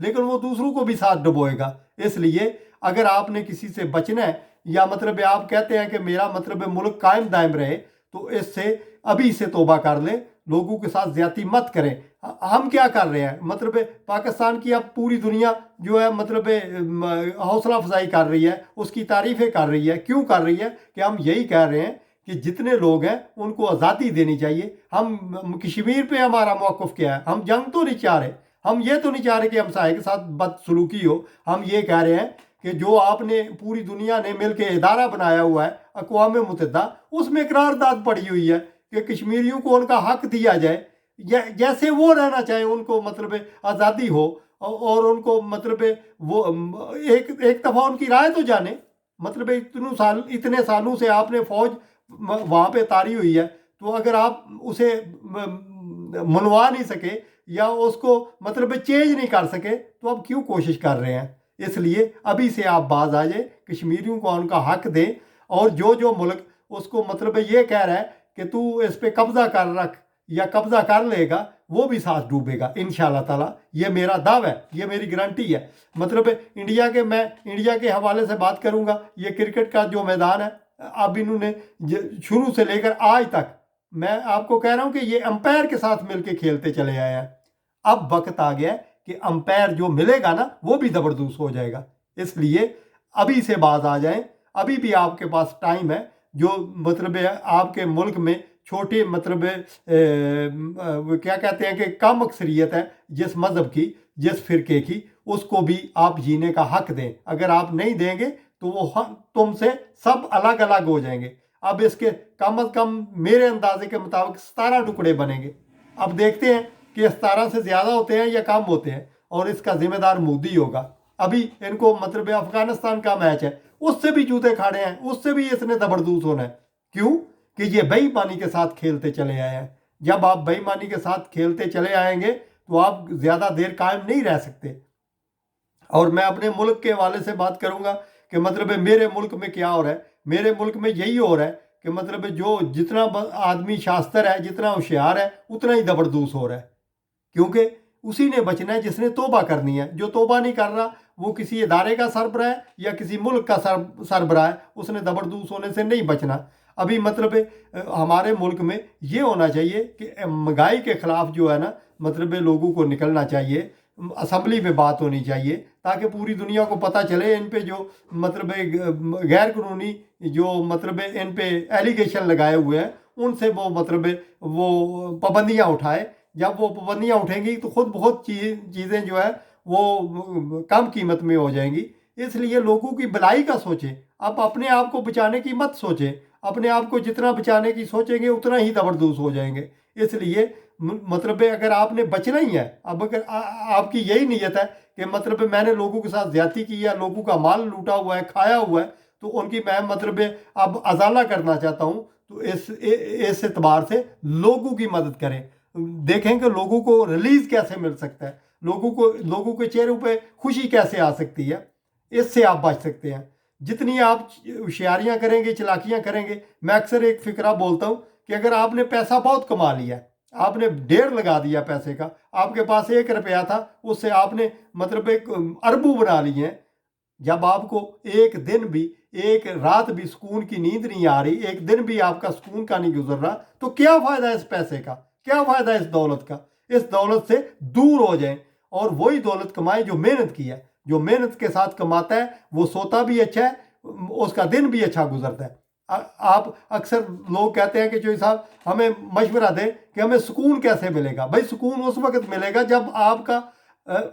لیکن وہ دوسروں کو بھی ساتھ ڈبوئے گا۔ اس لیے اگر آپ نے کسی سے بچنا ہے یا مطلب آپ کہتے ہیں کہ میرا مطلب ملک قائم دائم رہے، تو اس سے ابھی سے توبہ کر لیں، لوگوں کے ساتھ زیادتی مت کریں۔ ہم کیا کر رہے ہیں؟ مطلب پاکستان کی اب پوری دنیا جو ہے مطلب حوصلہ افزائی کر رہی ہے، اس کی تعریفیں کر رہی ہے۔ کیوں کر رہی ہے؟ کہ ہم یہی کہہ رہے ہیں کہ جتنے لوگ ہیں ان کو آزادی دینی چاہیے۔ ہم کشمیر پہ ہمارا موقف کیا ہے؟ ہم جنگ تو نہیں چاہ رہے، ہم یہ تو نہیں چاہ رہے کہ ہمسائے کے ساتھ بدسلوکی ہو۔ ہم یہ کہہ رہے ہیں کہ جو آپ نے پوری دنیا نے مل کے ادارہ بنایا ہوا ہے اقوام متحدہ، اس میں قرارداد پڑی ہوئی ہے کہ کشمیریوں کو ان کا حق دیا جائے، جیسے وہ رہنا چاہیں، ان کو مطلب آزادی ہو، اور ان کو مطلب وہ ایک دفعہ ان کی رائے تو جانے۔ مطلب اتنے سالوں سے آپ نے فوج وہاں پہ تاری ہوئی ہے، تو اگر آپ اسے منوا نہیں سکے یا اس کو مطلب چینج نہیں کر سکے، تو اب کیوں کوشش کر رہے ہیں؟ اس لیے ابھی سے آپ باز آ جائیں، کشمیریوں کو ان کا حق دیں، اور جو ملک اس کو مطلب یہ کہہ رہا ہے کہ تو اس پہ قبضہ کر رکھ یا قبضہ کر لے گا، وہ بھی ساتھ ڈوبے گا انشاءاللہ تعالیٰ۔ یہ میرا دعویٰ ہے، یہ میری گارنٹی ہے۔ مطلب میں انڈیا کے حوالے سے بات کروں گا۔ یہ کرکٹ کا جو میدان ہے، اب انہوں نے شروع سے لے کر آج تک، میں آپ کو کہہ رہا ہوں کہ یہ امپائر کے ساتھ مل کے کھیلتے چلے آئے ہیں۔ اب وقت آ گیا ہے کہ امپائر جو ملے گا نا، وہ بھی زبردست ہو جائے گا۔ اس لیے ابھی سے باز آ جائیں، ابھی بھی آپ کے پاس ٹائم ہے۔ جو مطلب آپ کے ملک میں چھوٹے مطلب کیا کہتے ہیں کہ کم اکثریت ہے جس مذہب کی، جس فرقے کی، اس کو بھی آپ جینے کا حق دیں۔ اگر آپ نہیں دیں گے تو وہ تم سے سب الگ الگ ہو جائیں گے۔ اب اس کے کم از کم میرے اندازے کے مطابق 17 ٹکڑے بنیں گے۔ اب دیکھتے ہیں کہ 17 سے زیادہ ہوتے ہیں یا کم ہوتے ہیں، اور اس کا ذمہ دار مودی ہوگا۔ ابھی ان کو مطلب افغانستان کا میچ ہے، اس سے بھی جوتے کھاڑے ہیں، اس سے بھی اس نے زبردست ہونا ہے۔ کیوں؟ کہ یہ بے ایمانی کے ساتھ کھیلتے چلے آئے ہیں۔ جب آپ بے ایمانی کے ساتھ کھیلتے چلے آئیں گے تو آپ زیادہ دیر قائم نہیں رہ سکتے۔ اور میں اپنے ملک کے حوالے سے بات کروں گا کہ مطلب میرے ملک میں کیا ہو رہا ہے۔ میرے ملک میں یہی ہو رہا ہے کہ مطلب جتنا آدمی شاستر ہے، جتنا ہوشیار ہے، اتنا ہی زبردست ہو رہا ہے۔ کیونکہ اسی نے بچنا ہے جس نے توبہ کرنی ہے۔ جو توبہ نہیں کر رہا، وہ کسی ادارے کا سربراہ ہے یا کسی ملک کا سربراہ ہے، اس نے زبردست ہونے سے نہیں بچنا۔ ابھی مطلب ہمارے ملک میں یہ ہونا چاہیے کہ مہنگائی کے خلاف جو ہے نا، مطلب لوگوں کو نکلنا چاہیے، اسمبلی میں بات ہونی چاہیے، تاکہ پوری دنیا کو پتہ چلے ان پہ جو مطلب غیر قانونی جو مطلب ان پہ ایلیگیشن لگائے ہوئے ہیں، ان سے وہ مطلب وہ پابندیاں اٹھائے۔ جب وہ پابندیاں اٹھیں گی تو خود بہت چیزیں جو ہے وہ کم قیمت میں ہو جائیں گی۔ اس لیے لوگوں کی بھلائی کا سوچیں، آپ اپنے آپ کو بچانے کی مت سوچیں۔ اپنے آپ کو جتنا بچانے کی سوچیں گے اتنا ہی زبردست ہو جائیں گے۔ اس لیے مطلب اگر آپ نے بچنا ہی ہے، اب اگر آپ کی یہی نیت ہے کہ مطلب میں نے لوگوں کے ساتھ زیادتی کی ہے، لوگوں کا مال لوٹا ہوا ہے، کھایا ہوا ہے، تو ان کی میں مطلب اب ازالہ کرنا چاہتا ہوں، تو اس اعتبار سے لوگوں کی مدد کریں۔ دیکھیں کہ لوگوں کو ریلیز کیسے مل سکتا ہے، لوگوں کے چہروں پہ خوشی کیسے آ سکتی ہے۔ اس سے آپ بچ سکتے ہیں۔ جتنی آپ ہوشیاریاں کریں گے، چلاکیاں کریں گے۔ میں اکثر ایک فقرہ بولتا ہوں کہ اگر آپ نے پیسہ بہت کما لیا، آپ نے ڈھیر لگا دیا پیسے کا، آپ کے پاس 1 روپیہ تھا، اس سے آپ نے مطلب اربوں بنا لی ہیں۔ جب آپ کو ایک دن بھی، ایک رات بھی سکون کی نیند نہیں آ رہی، ایک دن بھی آپ کا سکون کا نہیں گزر رہا، تو کیا فائدہ اس پیسے کا؟ کیا فائدہ اس دولت کا؟ اس دولت سے دور ہو جائیں، اور وہی دولت کمائیں جو محنت کی ہے۔ جو محنت کے ساتھ کماتا ہے وہ سوتا بھی اچھا ہے، اس کا دن بھی اچھا گزرتا ہے۔ آپ اکثر لوگ کہتے ہیں کہ جو صاحب ہمیں مشورہ دیں کہ ہمیں سکون کیسے ملے گا۔ بھائی سکون اس وقت ملے گا جب آپ کا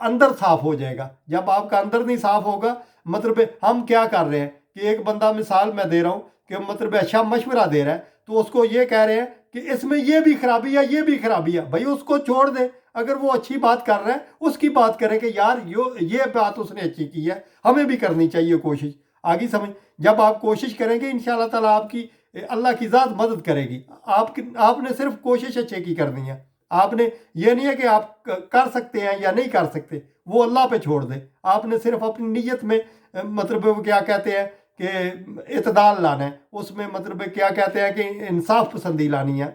اندر صاف ہو جائے گا۔ جب آپ کا اندر نہیں صاف ہوگا، مطلب ہم کیا کر رہے ہیں کہ ایک بندہ مثال میں دے رہا ہوں کہ مطلب اچھا مشورہ دے رہا ہے، تو اس کو یہ کہہ رہے ہیں کہ اس میں یہ بھی خرابی ہے، یہ بھی خرابی ہے۔ بھائی اس کو چھوڑ دیں، اگر وہ اچھی بات کر رہا ہے اس کی بات کریں کہ یار یہ بات اس نے اچھی کی ہے، ہمیں بھی کرنی چاہیے کوشش۔ آگے سمجھ، جب آپ کوشش کریں گے انشاءاللہ تعالیٰ آپ کی اللہ کی ذات مدد کرے گی۔ آپ نے صرف کوشش اچھے کی کرنی ہے۔ آپ نے یہ نہیں ہے کہ آپ کر سکتے ہیں یا نہیں کر سکتے، وہ اللہ پہ چھوڑ دیں۔ آپ نے صرف اپنی نیت میں مطلب کیا کہتے ہیں کہ اعتدال لانا ہے، اس میں مطلب کیا کہتے ہیں کہ انصاف پسندی لانی ہے۔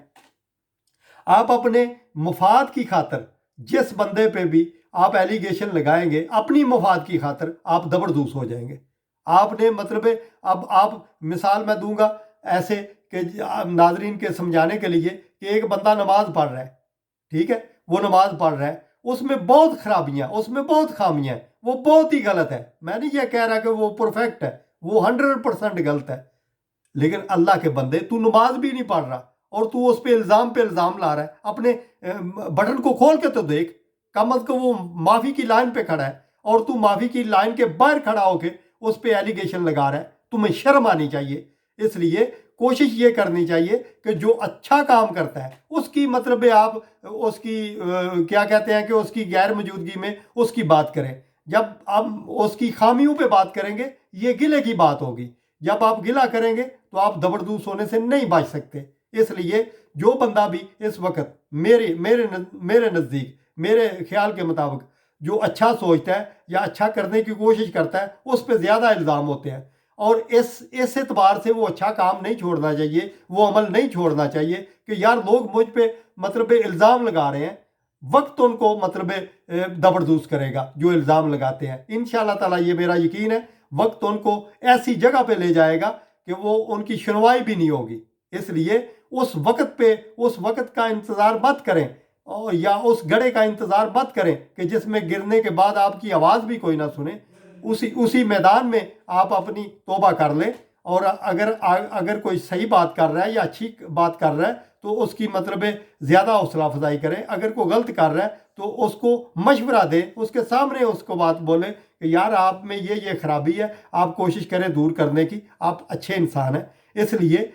آپ اپنے مفاد کی خاطر جس بندے پہ بھی آپ ایلیگیشن لگائیں گے اپنی مفاد کی خاطر، آپ دبردوس ہو جائیں گے۔ آپ نے مطلب اب آپ مثال میں دوں گا ایسے کہ ناظرین کے سمجھانے کے لیے کہ ایک بندہ نماز پڑھ رہا ہے، ٹھیک ہے، وہ نماز پڑھ رہا ہے، اس میں بہت خرابیاں، اس میں بہت خامیاں ہیں، وہ بہت ہی غلط ہے، میں نہیں یہ کہہ رہا کہ وہ پرفیکٹ ہے، وہ 100% غلط ہے، لیکن اللہ کے بندے تو نماز بھی نہیں پڑھ رہا اور تو اس پہ الزام لا رہا ہے، اپنے بٹن کو کھول کے تو دیکھ، کم از کم وہ معافی کی لائن پہ کھڑا ہے اور تو معافی کی لائن کے باہر کھڑا ہو کے اس پہ ایلیگیشن لگا رہا ہے، تمہیں شرم آنی چاہیے۔ اس لیے کوشش یہ کرنی چاہیے کہ جو اچھا کام کرتا ہے اس کی مطلب آپ اس کی کیا کہتے ہیں کہ اس کی غیر موجودگی میں اس کی بات کریں، جب آپ اس کی خامیوں پہ بات کریں گے یہ گلے کی بات ہوگی، جب آپ گلہ کریں گے تو آپ دبردوس ہونے سے نہیں بچ سکتے۔ اس لیے جو بندہ بھی اس وقت میرے نزدیک، میرے خیال کے مطابق جو اچھا سوچتا ہے یا اچھا کرنے کی کوشش کرتا ہے اس پہ زیادہ الزام ہوتے ہیں، اور اس اعتبار سے وہ اچھا کام نہیں چھوڑنا چاہیے، وہ عمل نہیں چھوڑنا چاہیے کہ یار لوگ مجھ پہ مطلب الزام لگا رہے ہیں، وقت ان کو مطلب دبردوس کرے گا جو الزام لگاتے ہیں، انشاءاللہ تعالیٰ یہ میرا یقین ہے، وقت ان کو ایسی جگہ پہ لے جائے گا کہ وہ ان کی سنوائی بھی نہیں ہوگی۔ اس لیے اس وقت کا انتظار مت کریں، یا اس گڑھے کا انتظار مت کریں کہ جس میں گرنے کے بعد آپ کی آواز بھی کوئی نہ سنے، اسی میدان میں آپ اپنی توبہ کر لیں، اور اگر کوئی صحیح بات کر رہا ہے یا اچھی بات کر رہا ہے تو اس کی مطلب زیادہ حوصلہ افزائی کریں، اگر کوئی غلط کر رہا ہے تو اس کو مشورہ دیں، اس کے سامنے اس کو بات بولیں کہ یار آپ میں یہ خرابی ہے، آپ کوشش کریں دور کرنے کی، آپ اچھے انسان ہیں۔ اس لیے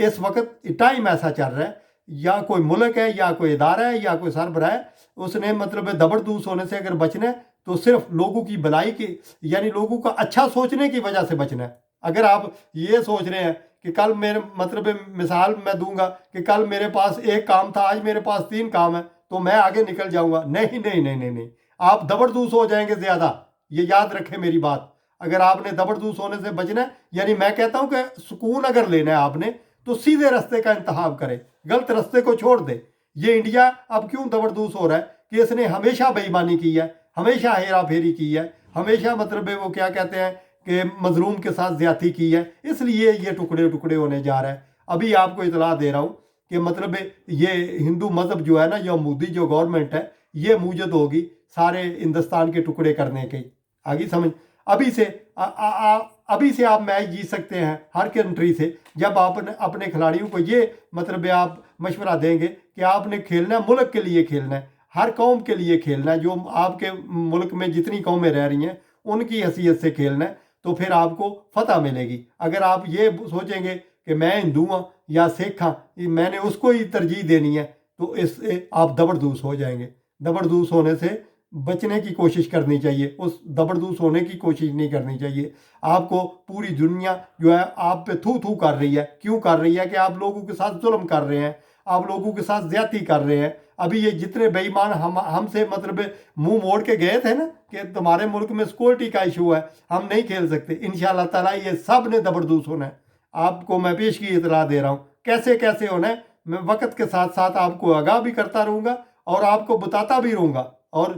اس وقت ٹائم ایسا چل رہا ہے، یا کوئی ملک ہے یا کوئی ادارہ ہے یا کوئی سربراہ ہے، اس نے مطلب دبردوس ہونے سے اگر بچنا ہے تو صرف لوگوں کی بھلائی کی، یعنی لوگوں کا اچھا سوچنے کی وجہ سے بچنا ہے۔ اگر آپ یہ سوچ رہے ہیں کہ کل میرے مطلب مثال میں دوں گا کہ کل میرے پاس ایک کام تھا، آج میرے پاس 3 کام ہے تو میں آگے نکل جاؤں گا، نہیں نہیں نہیں نہیں نہیں، آپ دبردوس ہو جائیں گے زیادہ، یہ یاد رکھیں میری بات۔ اگر آپ نے دبردوس ہونے سے بچنا ہے، یعنی میں کہتا ہوں کہ سکون اگر لینا ہے آپ نے تو سیدھے رستے کا انتخاب کرے، غلط رستے کو چھوڑ دے۔ یہ انڈیا اب کیوں دبردوس ہو رہا ہے کہ اس نے ہمیشہ بے ایمانی کی ہے، ہمیشہ ہیرا پھیری کی ہے، ہمیشہ مطلب وہ کیا کہتے ہیں کہ مظلوم کے ساتھ زیادتی کی ہے، اس لیے یہ ٹکڑے ہونے جا رہا ہے۔ ابھی آپ کو اطلاع دے رہا ہوں کہ مطلب یہ ہندو مذہب جو ہے نا، یا مودی جو گورنمنٹ ہے، یہ موجود ہوگی سارے ہندوستان کے ٹکڑے کرنے کی، آگی سمجھ۔ ابھی سے آپ میچ جیت سکتے ہیں ہر کنٹری سے، جب آپ اپنے کھلاڑیوں کو یہ مطلب آپ مشورہ دیں گے کہ آپ نے کھیلنا ہے، ملک کے لیے کھیلنا ہے، ہر قوم کے لیے کھیلنا ہے، جو آپ کے ملک میں جتنی قومیں رہ رہی ہیں ان کی حیثیت سے کھیلنا ہے، تو پھر آپ کو فتح ملے گی۔ اگر آپ یہ سوچیں گے کہ میں ہندو ہوں یا سکھ ہوں، میں نے اس کو ہی ترجیح دینی ہے، تو اس سے آپ دبردوس ہو جائیں گے۔ دبردوس ہونے سے بچنے کی کوشش کرنی چاہیے، اس دبردوس ہونے کی کوشش نہیں کرنی چاہیے۔ آپ کو پوری دنیا جو ہے آپ پہ تھو کر رہی ہے، کیوں کر رہی ہے؟ کہ آپ لوگوں کے ساتھ ظلم کر رہے ہیں، آپ لوگوں کے ساتھ زیادتی کر رہے ہیں۔ ابھی یہ جتنے بے ایمان ہم سے مطلب منہ موڑ کے گئے تھے نا کہ تمہارے ملک میں سیکورٹی کا ایشو ہے، ہم نہیں کھیل سکتے، انشاءاللہ تعالیٰ یہ سب نے دبردوس ہونا ہے۔ آپ کو میں پیش کی اطلاع دے رہا ہوں کیسے ہونا ہے، میں وقت کے ساتھ ساتھ آپ کو آگاہ بھی کرتا رہوں گا اور آپ کو بتاتا بھی رہوں گا، اور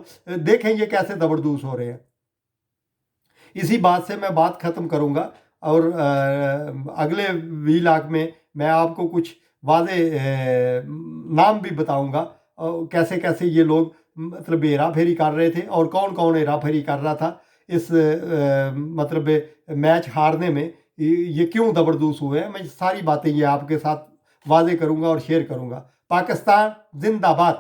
دیکھیں یہ کیسے دبردوس ہو رہے ہیں۔ اسی بات سے میں بات ختم کروں گا، اور اگلے ویلاگ میں آپ کو کچھ واضح نام بھی بتاؤں گا، کیسے یہ لوگ مطلب ہیرا پھیری کر رہے تھے اور کون ہیرا پھیری کر رہا تھا اس مطلب میچ ہارنے میں، یہ کیوں دبردوس ہوئے ہیں۔ میں ساری باتیں یہ آپ کے ساتھ واضح کروں گا اور شیئر کروں گا۔ پاکستان زندہ باد۔